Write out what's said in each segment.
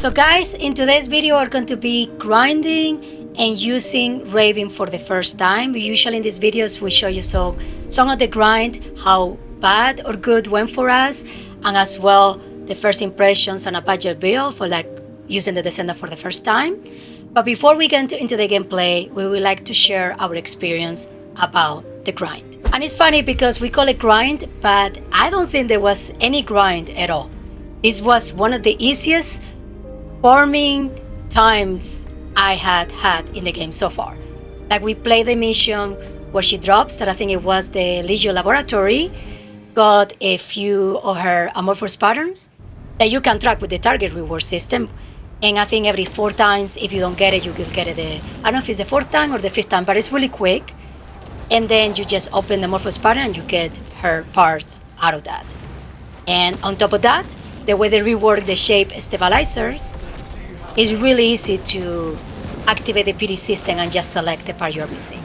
So guys, in today's video we're going to be grinding and using Raven for the first time. Usually in these videos we show you some of the grind, how bad or good went for us, and as well the first impressions on a budget build for like using the Descendant for the first time. But before we get into the gameplay, we would like to share our experience about the grind. And it's funny because we call it grind, but I don't think there was any grind at all. This was one of the easiest farming times I had in the game so far. Like we played the mission where she drops, that I think it was the Legio laboratory, got a few of her amorphous patterns that you can track with the target reward system. And I think every 4 times, if you don't get it, you will get it. I don't know if it's the 4th time or the 5th time, but it's really quick. And then you just open the amorphous pattern and you get her parts out of that. And on top of that, the way they rework the shape stabilizers, it's really easy to activate the PD system and just select the part you're missing.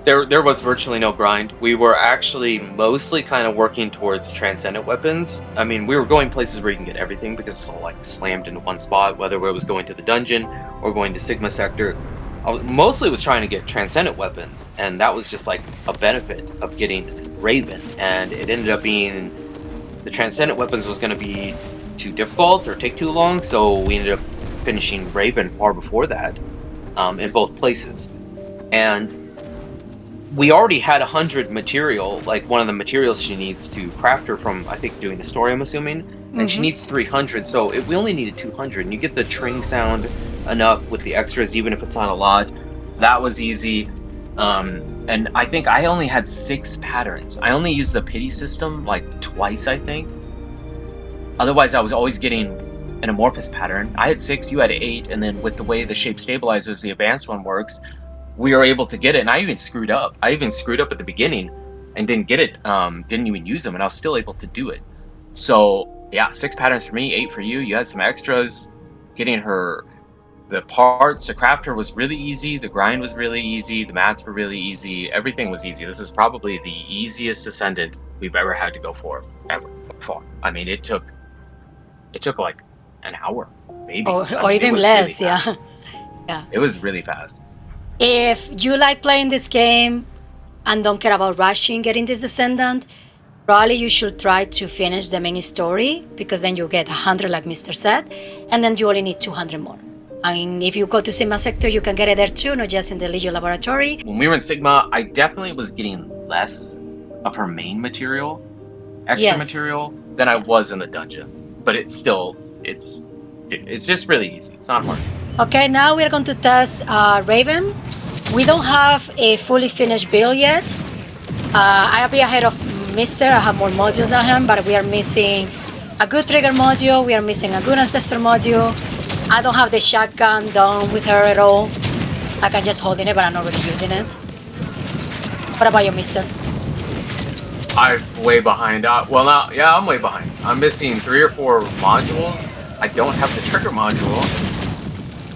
There was virtually no grind. We were actually mostly kind of working towards transcendent weapons. I mean, we were going places where you can get everything because it's all like slammed into one spot, whether it was going to the dungeon or going to Sigma Sector. I mostly was trying to get transcendent weapons, and that was just like a benefit of getting Raven. And it ended up being the transcendent weapons was going to be too difficult or take too long, so we ended up finishing Raven far before that in both places. And we already had 100 material, like one of the materials she needs to craft her from, I think, doing the story, I'm assuming. And she needs 300, so we only needed 200. And you get the training sound enough with the extras, even if it's not a lot. That was easy. And I think I only had 6 patterns. I only used the pity system like twice, I think. Otherwise, I was always getting an amorphous pattern. I had 6, you had 8, and then with the way the shape stabilizers, the advanced one works, we were able to get it. And I even screwed up. I even screwed up at the beginning and didn't get it. Didn't even use them, and I was still able to do it. So yeah, 6 patterns for me, 8 for you. You had some extras. Getting her the parts to craft her was really easy. The grind was really easy. The mats were really easy. Everything was easy. This is probably the easiest Descendant we've ever had to go for ever before. I mean, it took like an hour, maybe, or even less. Really yeah. Yeah. It was really fast. If you like playing this game and don't care about rushing getting this Descendant, probably you should try to finish the main story, because then you get 100 like Mr. said, and then you only need 200 more. And if you go to Sigma Sector, you can get it there too, not just in the Legio laboratory. When we were in Sigma, I definitely was getting less of her main material, extra material, than I was in the dungeon. But it's still, it's just really easy. It's not hard. Okay, now we're going to test Raven. We don't have a fully finished build yet. I'll be ahead of Mr. I have more modules than him, but we are missing a good trigger module. We are missing a good ancestor module. I don't have the shotgun done with her at all. Like, I'm just holding it, but I'm not really using it. What about you, Mr.? I'm way behind. Well, now, yeah, I'm way behind. I'm missing 3 or 4 modules. I don't have the trigger module.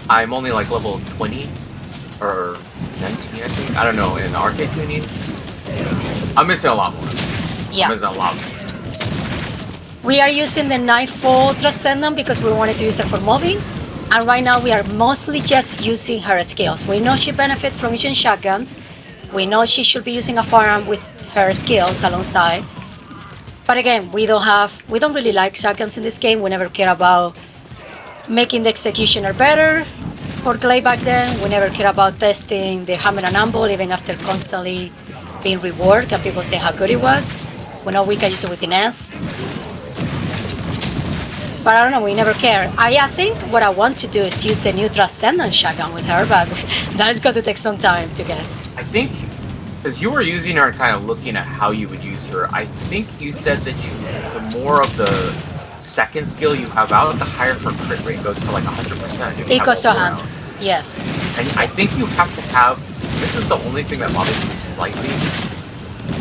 I'm only like level 20 or 19, I think. I don't know, in arcade tuning. I'm missing a lot more. Yeah. I'm missing a lot more. We are using the Nightfall Descendant because we wanted to use her for mobbing. And right now we are mostly just using her skills. We know she benefits from using shotguns. We know she should be using a firearm with her skills alongside. But again, we don't really like shotguns in this game. We never care about making the executioner better for Clay back then. We never care about testing the hammer and anvil, even after constantly being reworked and people say how good it was. We know we can use it with Ines. But I don't know, we never care. I think what I want to do is use a new Descendant shotgun with her, but that is going to take some time to get. I think, because you were using her and kind of looking at how you would use her, I think you said that the more of the second skill you have out, the higher her crit rate goes to like 100%. It goes to 100, yes. And I think you have to have, this is the only thing that bothers me slightly.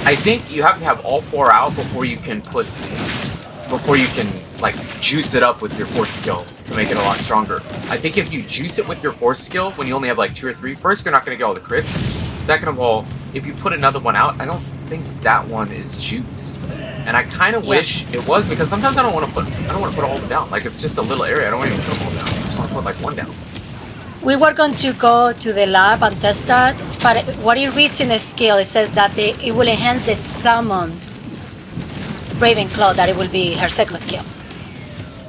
I think you have to have all 4 out before you can like juice it up with your force skill to make it a lot stronger. I think if you juice it with your force skill when you only have like 2 or 3, first, you're not going to get all the crits. Second of all, if you put another one out, I don't think that one is juiced. And I kind of wish it was, because sometimes I don't want to put all of them down. Like, if it's just a little area, I don't even put them all down. I just want to put like one down. We were going to go to the lab and test that, but what it reads in the skill, it says that it will enhance the summoned Ravenclaw, that it will be her second skill.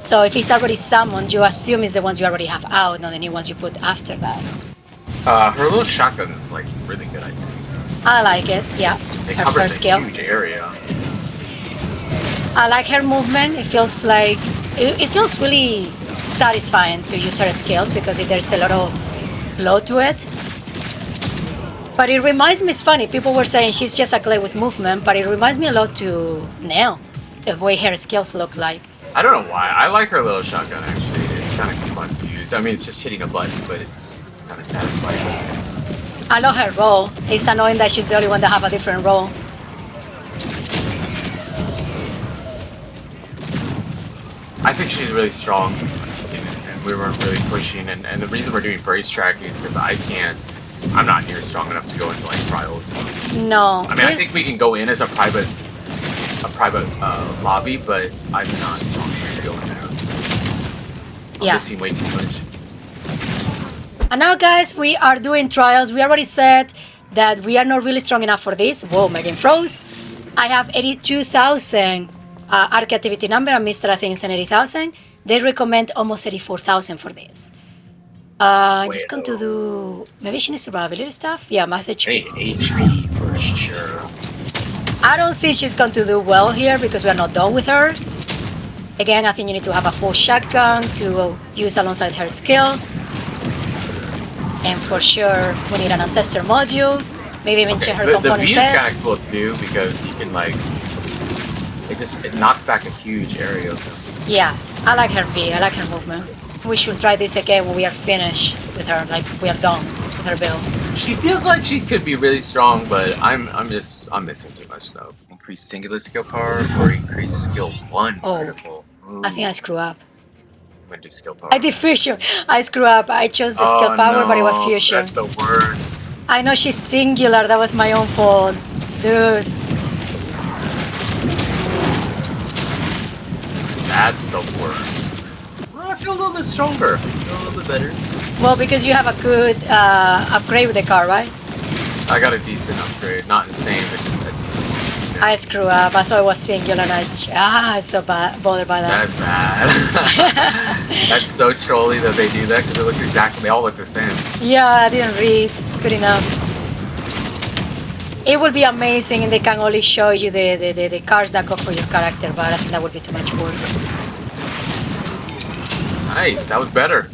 So if it's already summoned, you assume it's the ones you already have out, not the new ones you put after that. Her little shotgun is like really good, I think. I like it, yeah. It her covers first a skill. huge area. I like her movement. It feels like it feels really satisfying to use her skills because there's a lot of flow to it. But it reminds me, it's funny, people were saying she's just a clay with movement, but it reminds me a lot to Nell, the way her skills look like. I don't know why. I like her little shotgun, actually. It's kind of fun to use. I mean, it's just hitting a button, but it's kind of satisfying. I love her role. It's annoying that she's the only one that have a different role. I think she's really strong, and we weren't really pushing, and the reason we're doing brace tracking is because I'm not near strong enough to go into like trials. No. I mean, I think we can go in as a private lobby, but I'm not strong enough to go in there. I'm missing way too much. And now, guys, we are doing trials. We already said that we are not really strong enough for this. Whoa, Megan froze. I have 82,000 arc activity number, and Mr. I think is an 80,000. They recommend almost 84,000 for this. I'm just going to do... Maybe she needs survivability stuff? Yeah, mass HP. HP for sure. I don't think she's going to do well here because we are not done with her. Again, I think you need to have a full shotgun to use alongside her skills. And for sure, we need an ancestor module. Maybe even check her component set. The V is kind of cool too because you can like... It knocks back a huge area of them. Yeah, I like her V. I like her movement. We should try this again when we are finished with her, like we are done with her build. She feels like she could be really strong, but I'm missing too much though. Increase singular skill power or increase skill 1 critical. Ooh. I think I screw up. I'm gonna do skill power. I did fusion. I screw up. I chose the skill power, but it was fusion. That's the worst. I know she's singular. That was my own fault, dude. That's the worst. Well, I feel a little bit stronger. I feel a little bit better. Well, because you have a good upgrade with the car, right? I got a decent upgrade. Not insane, but just a decent one. I screw up. I thought it was singular, and I'm so bothered by that. That's bad. That's so trolly that they do that because they all look the same. Yeah, I didn't read. Good enough. It would be amazing if they can only show you the cards that go for your character, but I think that would be too much work. Nice, that was better.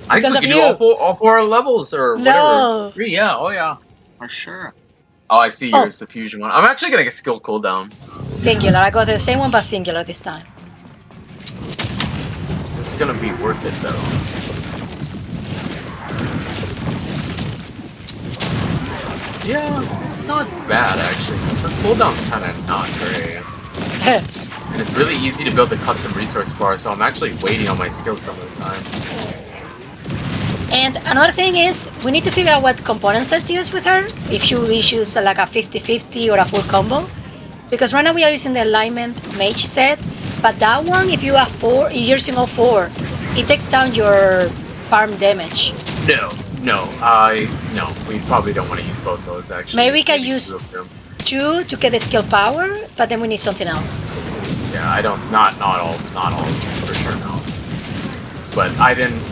I Because think we of can do all four levels or whatever. No. 3, yeah, oh yeah. For sure. Oh, I see yours, the fusion one. I'm actually gonna get skill cooldown. Singular. I got the same one, but singular this time. This is gonna be worth it though. Yeah, it's not bad actually. So cooldown's kind of not great. And it's really easy to build the custom resource bar, so I'm actually waiting on my skills some of the time. And another thing is, we need to figure out what component sets to use with her. If she use like a 50-50 or a full combo. Because right now we are using the alignment mage set, but that one, if you have 4, you're using all 4, it takes down your farm damage. No, we probably don't want to use both those actually. Maybe we can use 2 to get the skill power, but then we need something else. Yeah, I don't, not all, for sure, no. But I didn't,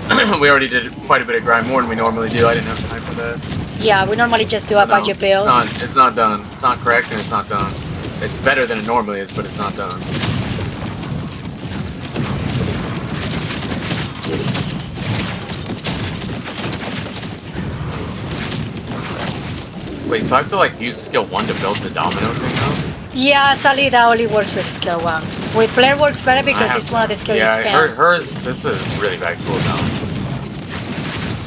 we already did quite a bit of grind, more than we normally do. I didn't have time for that. Yeah, we normally just do a budget build. It's not done. It's not correct and it's not done. It's better than it normally is, but it's not done. Wait, so I have to like use skill 1 to build the domino thing now? Yeah, sadly that only works with skill 1. With flare works better because it's one of the skills you spend. Yeah, hers, this is really bad cooldown.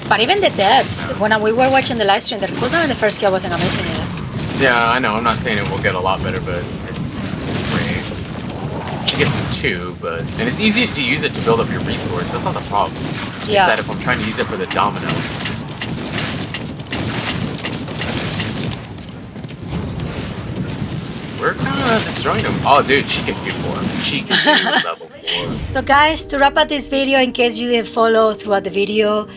But even the depths, when we were watching the live stream, the cooldown in the first skill wasn't amazing either. Yeah, I know, I'm not saying it will get a lot better, but it's great. She gets 2, but... And it's easy to use it to build up your resource, that's not the problem. Yeah. It's that if I'm trying to use it for the domino. on destroying him. Oh, dude, she can do 4. She can do level 4. So guys, to wrap up this video, in case you didn't follow throughout the video,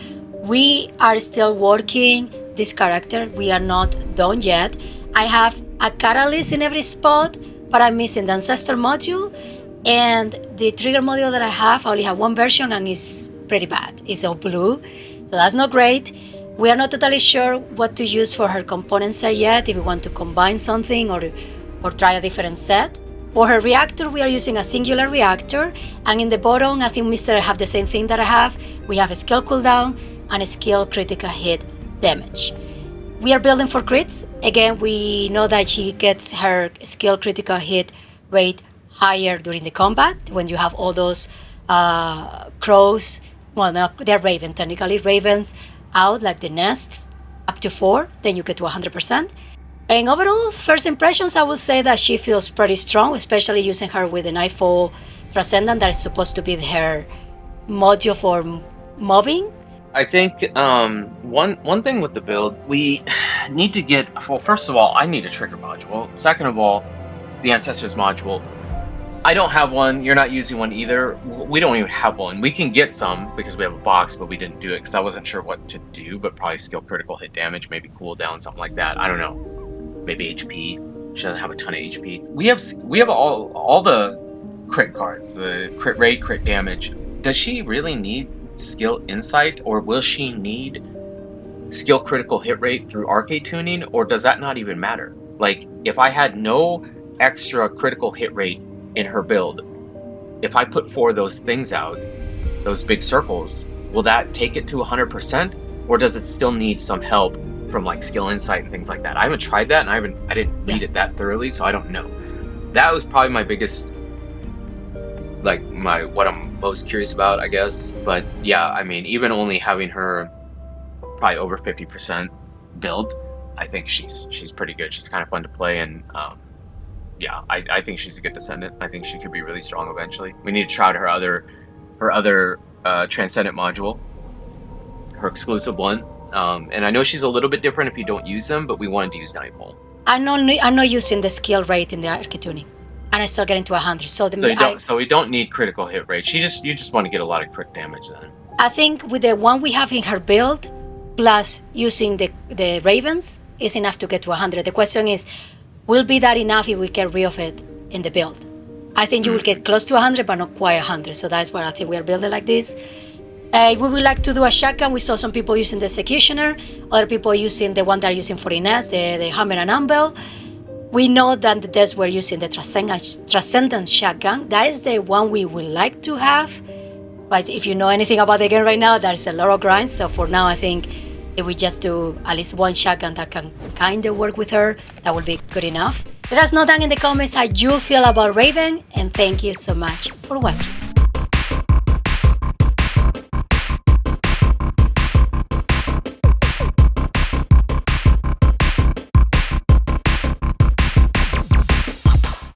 we are still working this character. We are not done yet. I have a catalyst in every spot, but I'm missing the ancestor module, and the trigger module that I have, I only have one version and it's pretty bad. It's all blue, so that's not great. We are not totally sure what to use for her component set yet, if we want to combine something or try a different set. For her reactor, we are using a singular reactor, and in the bottom, I think Mr. have the same thing that I have. We have a skill cooldown and a skill critical hit damage. We are building for crits. Again, we know that she gets her skill critical hit rate higher during the combat when you have all those crows. Well, no, they're raven, technically ravens out, like the nests, up to 4, then you get to 100%. And overall, first impressions, I would say that she feels pretty strong, especially using her with the Nightfall Descendant that is supposed to be her module for mobbing. I think one thing with the build, we need to get, well, first of all, I need a trigger module. Second of all, the Ancestors module. I don't have one. You're not using one either. We don't even have one. We can get some because we have a box, but we didn't do it because I wasn't sure what to do, but probably skill critical hit damage, maybe cooldown, something like that. I don't know. Maybe HP. She doesn't have a ton of HP. We have all the crit cards, the crit rate, crit damage. Does she really need skill insight, or will she need skill critical hit rate through arcade tuning, or does that not even matter? Like, if I had no extra critical hit rate in her build, if I put 4 of those things out, those big circles, will that take it to 100%, or does it still need some help from like skill insight and things like that? I haven't tried that, and I didn't read it that thoroughly, so I don't know. That was probably my biggest, like, what I'm most curious about, I guess. But yeah, I mean, even only having her probably over 50% build, I think she's pretty good. She's kind of fun to play, and yeah, I think she's a good Descendant. I think she could be really strong eventually. We need to try out her other Transcendent module, her exclusive one. And I know she's a little bit different if you don't use them, but we wanted to use Nightfall. I'm not using the skill rate in the arcade tuning, and I still getting to 100. So we don't need critical hit rate. You just want to get a lot of crit damage then. I think with the one we have in her build, plus using the ravens, is enough to get to 100. The question is, will be that enough if we get rid of it in the build? I think you will get close to 100, but not quite 100. So that's why I think we are building like this. We would like to do a shotgun. We saw some people using the Executioner, other people using the one they're using for Inez, the Hammer and Anvil. We know that the devs were using the Descendants shotgun. That is the one we would like to have. But if you know anything about the game right now, there's a lot of grinds. So for now, I think if we just do at least one shotgun that can kind of work with her, that will be good enough. Let us know down in the comments how you feel about Raven, and thank you so much for watching.